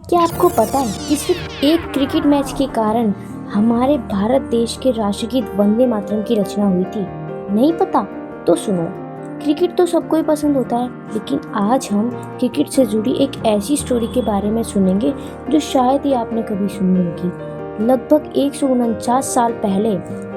क्या आपको पता है कि सिर्फ एक क्रिकेट मैच के कारण हमारे भारत देश के राष्ट्रगीत वंदे मातरम की रचना हुई थी? नहीं पता? तो सुनो। क्रिकेट तो सबको ही पसंद होता है, लेकिन आज हम क्रिकेट से जुड़ी एक ऐसी स्टोरी के बारे में सुनेंगे जो शायद ही आपने कभी सुनी होगी। लगभग 149 साल पहले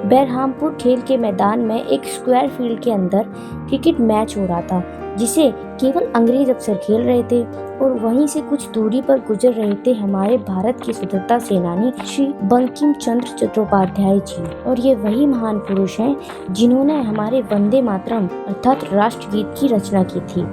बेरहामपुर खेल के मैदान में एक स्क्वायर फील्ड के अंदर क्रिकेट मैच हो रहा था, जिसे केवल अंग्रेज अफसर खेल रहे थे और वहीं से कुछ दूरी पर गुजर रहे थे हमारे भारत के स्वतंत्रता सेनानी श्री बंकिम चंद्र चट्टोपाध्याय जी। और ये वही महान पुरुष हैं जिन्होंने हमारे वंदे मातरम अर्थात राष्ट्रगीत की रचना की थी।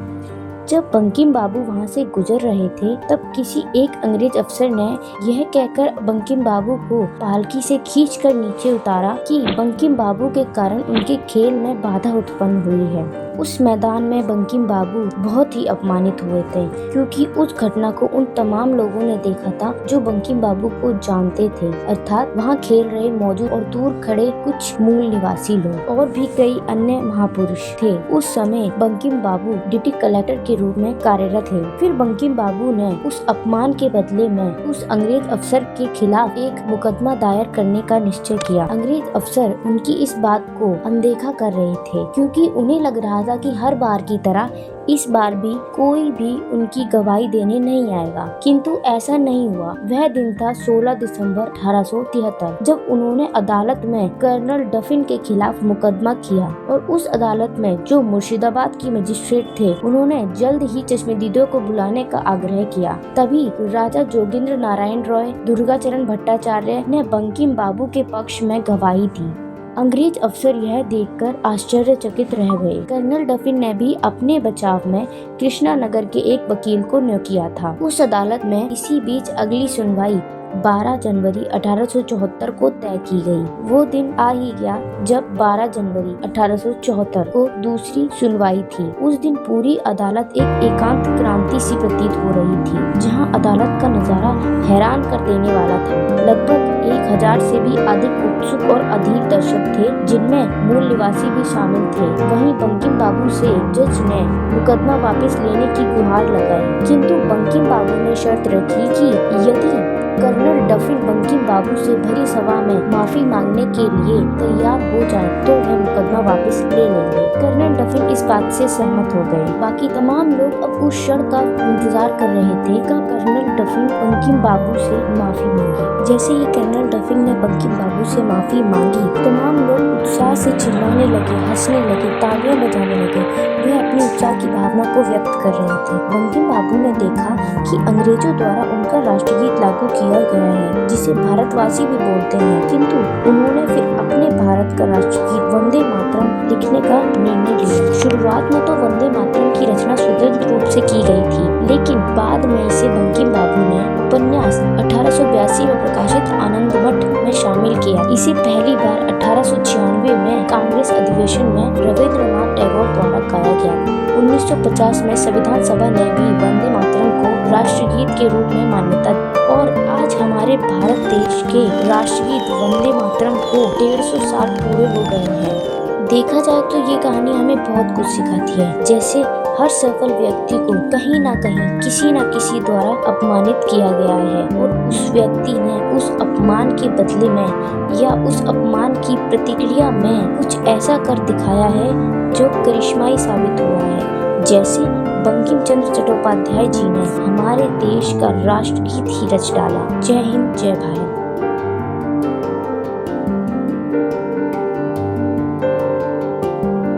जब बंकिम बाबू वहां से गुजर रहे थे, तब किसी एक अंग्रेज अफसर ने यह कहकर बंकिम बाबू को पालकी से खींचकर नीचे उतारा कि बंकिम बाबू के कारण उनके खेल में बाधा उत्पन्न हुई है। उस मैदान में बंकिम बाबू बहुत ही अपमानित हुए थे, क्योंकि उस घटना को उन तमाम लोगों ने देखा था जो बंकिम बाबू को जानते थे, अर्थात वहां खेल रहे मौजूद और दूर खड़े कुछ मूल निवासी लोग और भी कई अन्य महापुरुष थे। उस समय बंकिम बाबू डिप्टी कलेक्टर के रूप में कार्यरत थे। फिर बंकिम बाबू ने उस अपमान के बदले में उस अंग्रेज अफसर के खिलाफ एक मुकदमा दायर करने का निश्चय किया। अंग्रेज अफसर उनकी इस बात को अनदेखा कर रहे थे, क्योंकि उन्हें लग रहा था कि हर बार की तरह इस बार भी कोई भी उनकी गवाही देने नहीं आएगा। किंतु ऐसा नहीं हुआ। वह दिन था 16 दिसंबर 1873, जब उन्होंने अदालत में कर्नल डफिन के खिलाफ मुकदमा किया और उस अदालत में जो मुर्शिदाबाद की मजिस्ट्रेट थे, उन्होंने जल्द ही चश्मदीदों को बुलाने का आग्रह किया। तभी राजा जोगिंद्र नारायण रॉय दुर्गाचरण भट्टाचार्य ने बंकिम बाबू के पक्ष में गवाही दी। अंग्रेज अफसर यह देखकर आश्चर्यचकित रह गए। कर्नल डफिन ने भी अपने बचाव में कृष्णा नगर के एक वकील को नियुक्त किया था। उस अदालत में इसी बीच अगली सुनवाई 12 जनवरी 1874 को तय की गई। वो दिन आ ही गया जब 12 जनवरी 1874 को दूसरी सुनवाई थी। उस दिन पूरी अदालत एक एकांत क्रांति सी प्रतीत हो रही थी, जहां अदालत का नजारा हैरान कर देने वाला था। लगभग 1000 से भी अधिक उत्सुक और अधीर दर्शक थे, जिनमें मूल निवासी भी शामिल थे। वहीं बंकिम बाबू से जज ने मुकदमा वापस लेने की गुहार लगाई, किंतु बंकिम बाबू ने शर्त रखी कि यदि कर्नल डफिन बंकिम बाबू से भरी सभा में माफी मांगने के लिए तैयार हो जाए तो वह मुकदमा वापस ले लेंगे। कर्नल डफिन इस बात से सहमत हो गए। बाकी तमाम लोग अब उस क्षण का इंतजार कर रहे थे कि कर्नल डफिन बंकिम बाबू से माफी मांगे। जैसे ही कर्नल डफिन ने बंकिम बाबू से माफी मांगी, तमाम लोग उत्साह से चिल्लाने लगे, हंसने लगे, तालियां बजाने लगे। वे अपनी उत्साह की भावना को व्यक्त कर रहे थे। बंकिम बाबू ने देखा कि अंग्रेजों द्वारा उनका राष्ट्रगीत लागू किया गया है, जिसे भारतवासी भी बोलते हैं, किंतु उन्होंने फिर अपने भारत का राष्ट्रगीत वंदे मातरम लिखने का निर्णय लिया। शुरुआत में तो वंदे मातरम की रचना स्वतंत्र रूप से की गई थी, लेकिन बाद में इसे बंकिम बाबू ने उपन्यास 1882 में प्रकाशित आनंद मठ में शामिल किया। इसे पहली बार 1896 में कांग्रेस अधिवेशन में रविंद्रनाथ टैगोर द्वारा गाया गया। 1950 में संविधान सभा ने भी वंदे मातरम को राष्ट्रगीत के रूप में मान्यता दी और आज हमारे भारत देश के राष्ट्रगीत वंदे मातरम को 150 साल पूरे हो गए हैं। देखा जाए तो ये कहानी हमें बहुत कुछ सिखाती है, जैसे हर सफल व्यक्ति को कहीं ना कहीं किसी न किसी द्वारा अपमानित किया गया है और उस व्यक्ति ने उस अपमान के बदले में या उस अपमान की प्रतिक्रिया में कुछ ऐसा कर दिखाया है जो करिश्माई साबित हुआ है। जैसे बंकिम चंद्र चट्टोपाध्याय जी ने हमारे देश का राष्ट्रगीत ही रच डाला। जय हिंद, जय भारत।